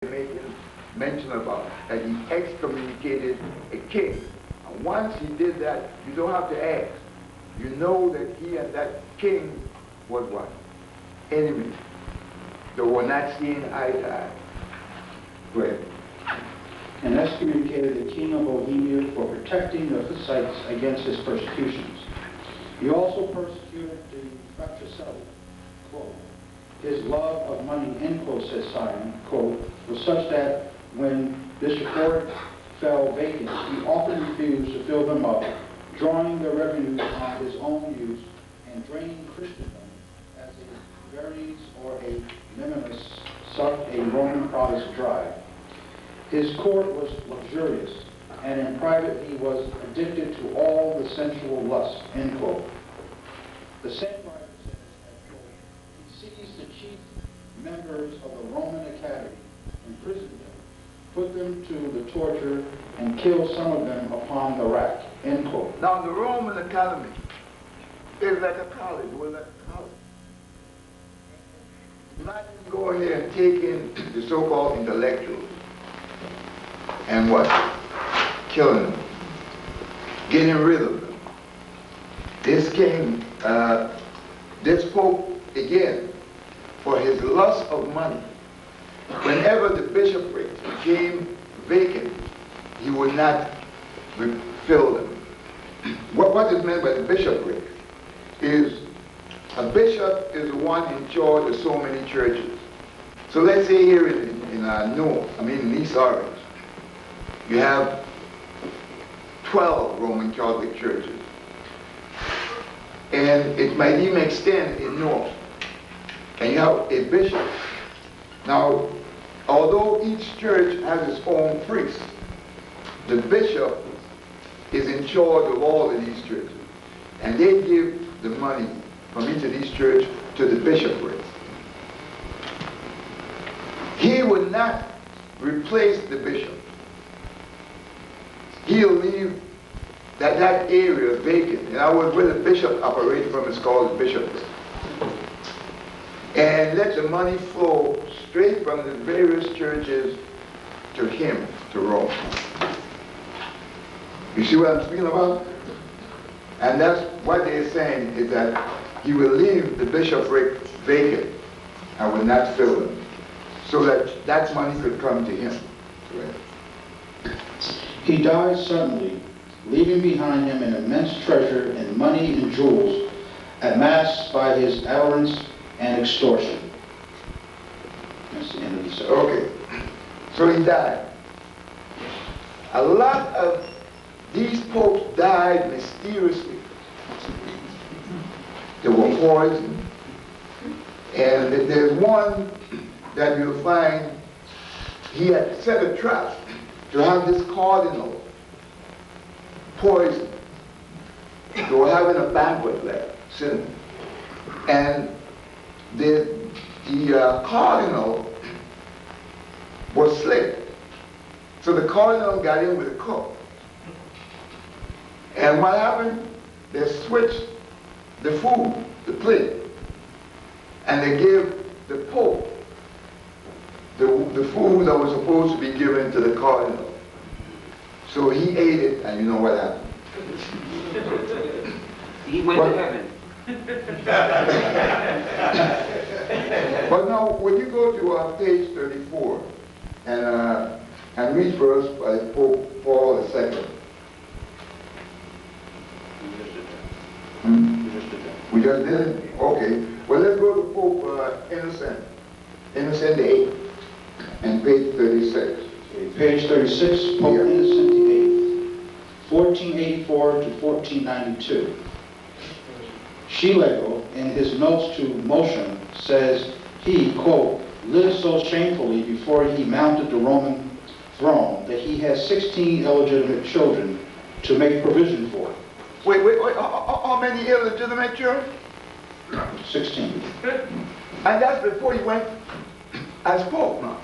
making mention about, that he excommunicated a king. And once he did that, you don't have to ask. You know that he and that king was what? Enemies. They were not seeing eye to eye. Go ahead. And excommunicated the king of Bohemia for protecting the Hussites against his persecutions. He also persecuted the Patricelli, quote, his love of money, end quote, says Simon, quote, was such that when bishopric fell vacant, he often refused to fill them up, drawing the revenues on his own use and draining Christendom as a Verres or a Minimus sucked a Roman Protestant dry. His court was luxurious, and in private he was addicted to all the sensual lusts, end quote. The same writer says that, quote, he seized the chief members of the Roman Academy, imprisoned them, put them to the torture, and killed some of them upon the rack, end quote. Now the Roman Academy is like a college. It was like a college. Not go in there and take in the so-called intellectuals and what? Killing them. Getting rid of them. This king, this Pope, again, for his lust of money, whenever the bishopric became vacant, he would not fill them. What is meant by the bishopric is a bishop is the one in charge of so many churches. So let's say here in East Orange, you have 12 Roman Catholic churches. And it might even extend in North. And you have a bishop. Now, although each church has its own priest, the bishop is in charge of all of these churches. And they give the money from each of these churches to the bishopric. He would not replace the bishop. He'll leave that area vacant. In other words, where the bishop operates from is called the bishopric. And let the money flow straight from the various churches to him, to Rome. You see what I'm speaking about? And that's what they're saying, is that he will leave the bishopric vacant and will not fill it, so that money could come to him. He died suddenly, leaving behind him an immense treasure in money and jewels, amassed by his avarice and extortion. That's the end of the story. Okay, so he died. A lot of these popes died mysteriously. They were poisoned. And there's one that you'll find, he had set a trap to have this cardinal poisoned. They were having a banquet there, Simmons. And the cardinal was slick. So the cardinal got in with a cook. And what happened? They switched the food, the plate, and they gave the Pope the food that was supposed to be given to the cardinal. So he ate it, and you know what happened? He went to heaven. But now, when you go to page 34 and read verse by Pope Paul II. We just did it? Okay. Well, let's go to Pope Innocent VIII, and page 36. Page 36, Pope Innocent VIII, 1484 to 1492. Schlegel, in his notes to motion, says he, quote, lived so shamefully before he mounted the Roman throne that he has 16 illegitimate children to make provision for. Wait, how many illegitimate children? 16. And that's before he went as Pope now.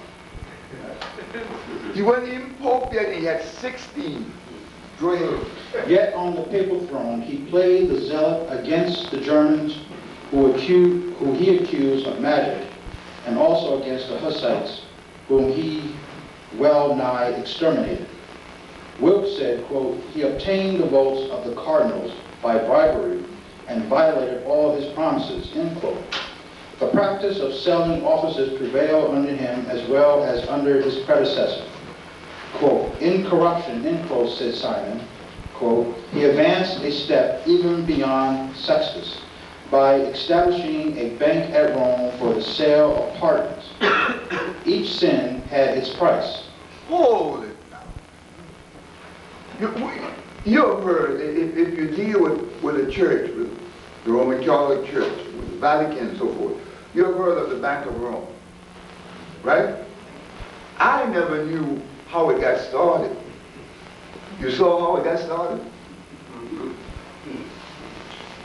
He wasn't even Pope yet, he had 16. Go ahead. Yet on the papal throne, he played the zealot against the Germans who he accused of magic, and also against the Hussites whom he well nigh exterminated. Wilkes said, quote, he obtained the votes of the cardinals by bribery and violated all his promises, end quote. The practice of selling offices prevailed under him as well as under his predecessor. Quote, in corruption, end quote, said Simon, quote, he advanced a step even beyond Sextus by establishing a bank at Rome for the sale of pardons. Each sin had its price. Hold it now. You've heard, if you deal with a church, with the Roman Catholic Church, with the Vatican and so forth, you've heard of the Bank of Rome, right? I never knew how it got started. You saw how it got started?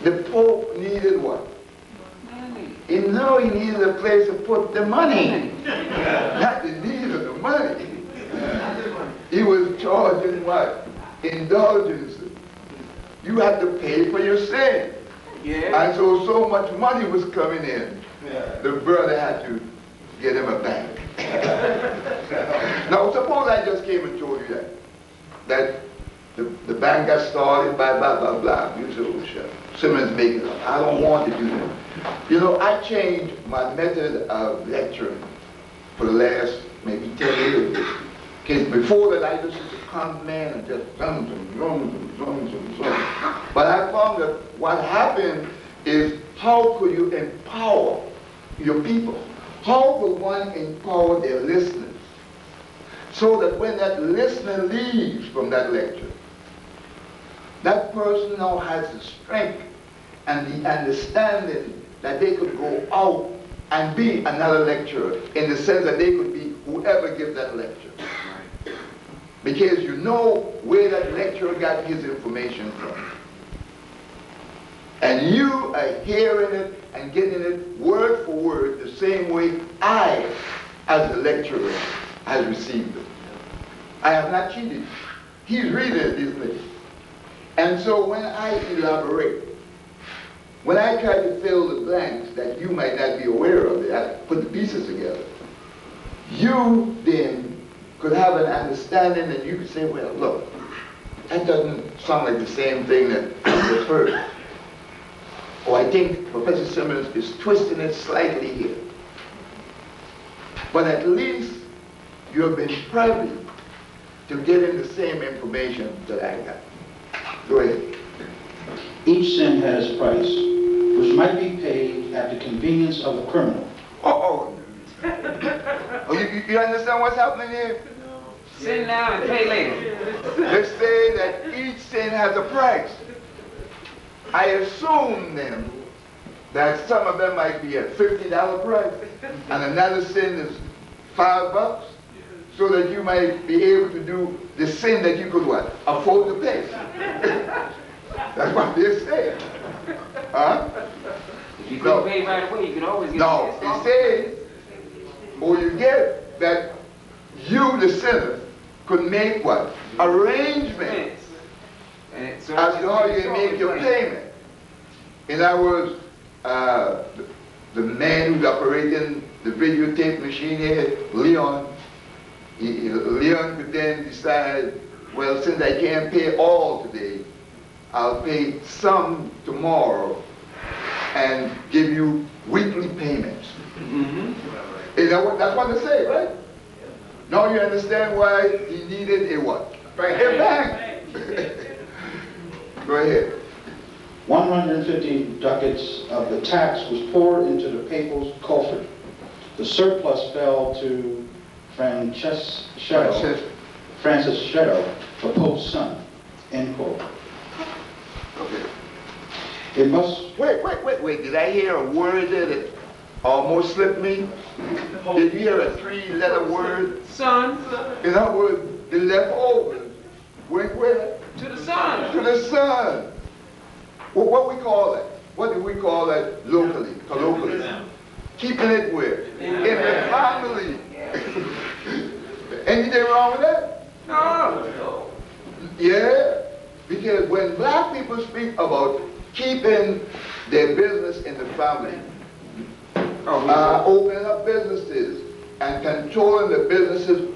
The Pope needed what? Money. He knew he needed a place to put the money. Not the need of the money. He was charging what? Indulgences. You had to pay for your sin. Yeah. And so much money was coming in. The brother had to get him a bank. Now suppose I just came and told you that the bank got started by blah blah blah. You say, oh shit, Simmons make it up. I don't want to do that. You know, I changed my method of lecturing for the last maybe 10 years. Because before that I listened to come man and just drums and drums and drums and drums. But I found that what happened is, how could you empower your people? How could one empower their listeners? So that when that listener leaves from that lecture, that person now has the strength and the understanding that they could go out and be another lecturer, in the sense that they could be whoever gives that lecture. Because you know where that lecturer got his information from. And you are hearing it and getting it word for word the same way I, as the lecturer, has received it. I have not cheated. He's reading it, isn't he? And so when I elaborate, when I try to fill the blanks that you might not be aware of, I put the pieces together, you then could have an understanding, and you could say, well, look, that doesn't sound like the same thing that I just heard. Or I think Professor Simmons is twisting it slightly here. But at least you have been privy to getting the same information that I got. Go ahead. Each sin had its price, which might be paid at the convenience of the criminal. Oh, you understand what's happening here? Sin now and pay later. They say that each sin has a price. I assume then that some of them might be at $50 price and another sin is $5, so that you might be able to do the sin that you could what? Afford to pay. That's what they're saying. Huh? If you couldn't pay right away, you could always get No, he says, or you get that you, the sinner, could make what? Arrangements as to how you make your payment. In other words, the man who's operating the videotape machine here, Leon, Leon could then decide, well, since I can't pay all today, I'll pay some tomorrow and give you weekly payments. That's what they say, right? Now you understand why he needed a what? A bank. Go ahead. 150 ducats of the tax was poured into the papal coffers. The surplus fell to Francesco, the Pope's son. End quote. Okay. It must... Wait. Did I hear a word there that almost slipped me? Did you hear a 3-letter word? Son. In other words, the leftovers went where? To the son. To the son. Well, what we call that? What do we call that locally, colloquially? Keeping it where? In the family. Anything wrong with that? No. Yeah, because when black people speak about keeping their business in the family, opening up businesses, and controlling the businesses.